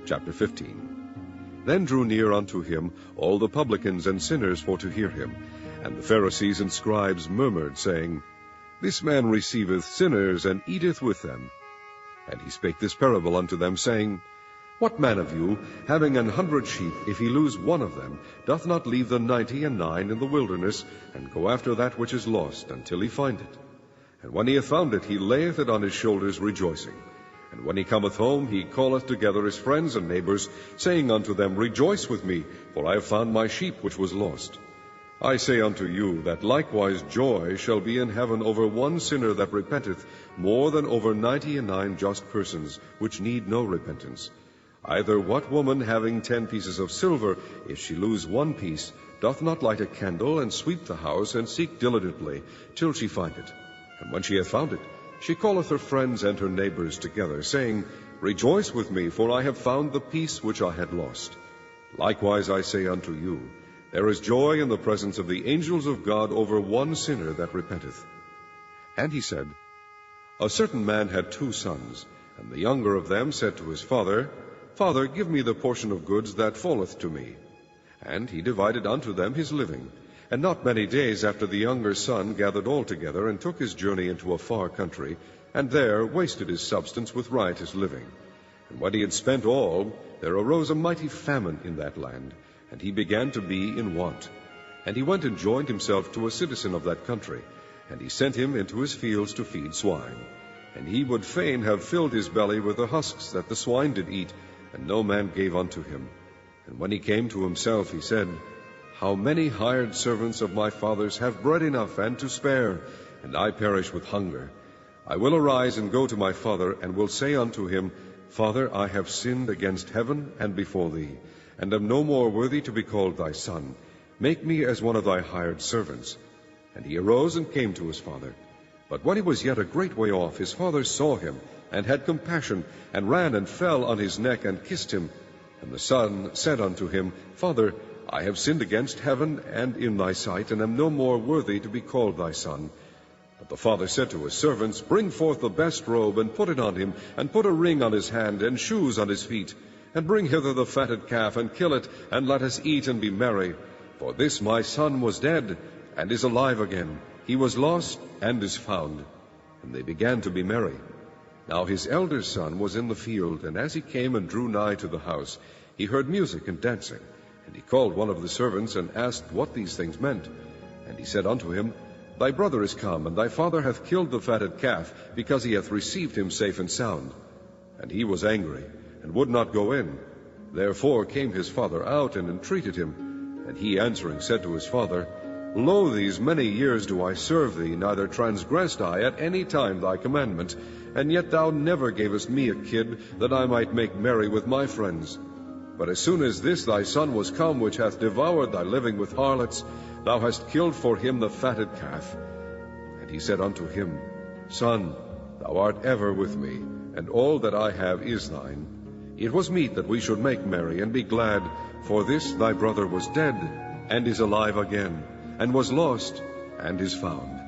Chapter 15. Then drew near unto him all the publicans and sinners for to hear him. And the Pharisees and scribes murmured, saying, This man receiveth sinners, and eateth with them. And he spake this parable unto them, saying, What man of you, having 100 sheep, if he lose one of them, doth not leave the 99 in the wilderness, and go after that which is lost, until he find it? And when he hath found it, he layeth it on his shoulders, rejoicing. And when he cometh home, he calleth together his friends and neighbors, saying unto them, Rejoice with me, for I have found my sheep which was lost. I say unto you, that likewise joy shall be in heaven over one sinner that repenteth, more than over 99 just persons, which need no repentance. Either what woman, having 10 pieces of silver, if she lose one piece, doth not light a candle, and sweep the house, and seek diligently, till she find it? And when she hath found it, she calleth her friends and her neighbors together, saying, Rejoice with me, for I have found the piece which I had lost. Likewise I say unto you, there is joy in the presence of the angels of God over one sinner that repenteth. And he said, A certain man had 2 sons, and the younger of them said to his father, Father, give me the portion of goods that falleth to me. And he divided unto them his living. And not many days after, the younger son gathered all together, and took his journey into a far country, and there wasted his substance with riotous living. And when he had spent all, there arose a mighty famine in that land, and he began to be in want. And he went and joined himself to a citizen of that country, and he sent him into his fields to feed swine. And he would fain have filled his belly with the husks that the swine did eat, and no man gave unto him. And when he came to himself, he said, How many hired servants of my father's have bread enough and to spare, and I perish with hunger? I will arise and go to my father, and will say unto him, Father, I have sinned against heaven and before thee, and am no more worthy to be called thy son. Make me as one of thy hired servants. And he arose and came to his father. But when he was yet a great way off, his father saw him, and had compassion, and ran and fell on his neck, and kissed him. And the son said unto him, Father, I have sinned against heaven and in thy sight, and am no more worthy to be called thy son. But the father said to his servants, Bring forth the best robe, and put it on him, and put a ring on his hand, and shoes on his feet. And bring hither the fatted calf, and kill it, and let us eat and be merry. For this my son was dead, and is alive again. He was lost, and is found. And they began to be merry. Now his elder son was in the field, and as he came and drew nigh to the house, he heard music and dancing. And he called one of the servants, and asked what these things meant. And he said unto him, Thy brother is come, and thy father hath killed the fatted calf, because he hath received him safe and sound. And he was angry, and would not go in. Therefore came his father out, and entreated him. And he answering said to his father, Lo, these many years do I serve thee, neither transgressed I at any time thy commandment, and yet thou never gavest me a kid, that I might make merry with my friends. But as soon as this thy son was come, which hath devoured thy living with harlots, thou hast killed for him the fatted calf. And he said unto him, Son, thou art ever with me, and all that I have is thine. It was meet that we should make merry, and be glad, for this thy brother was dead, and is alive again, and was lost, and is found.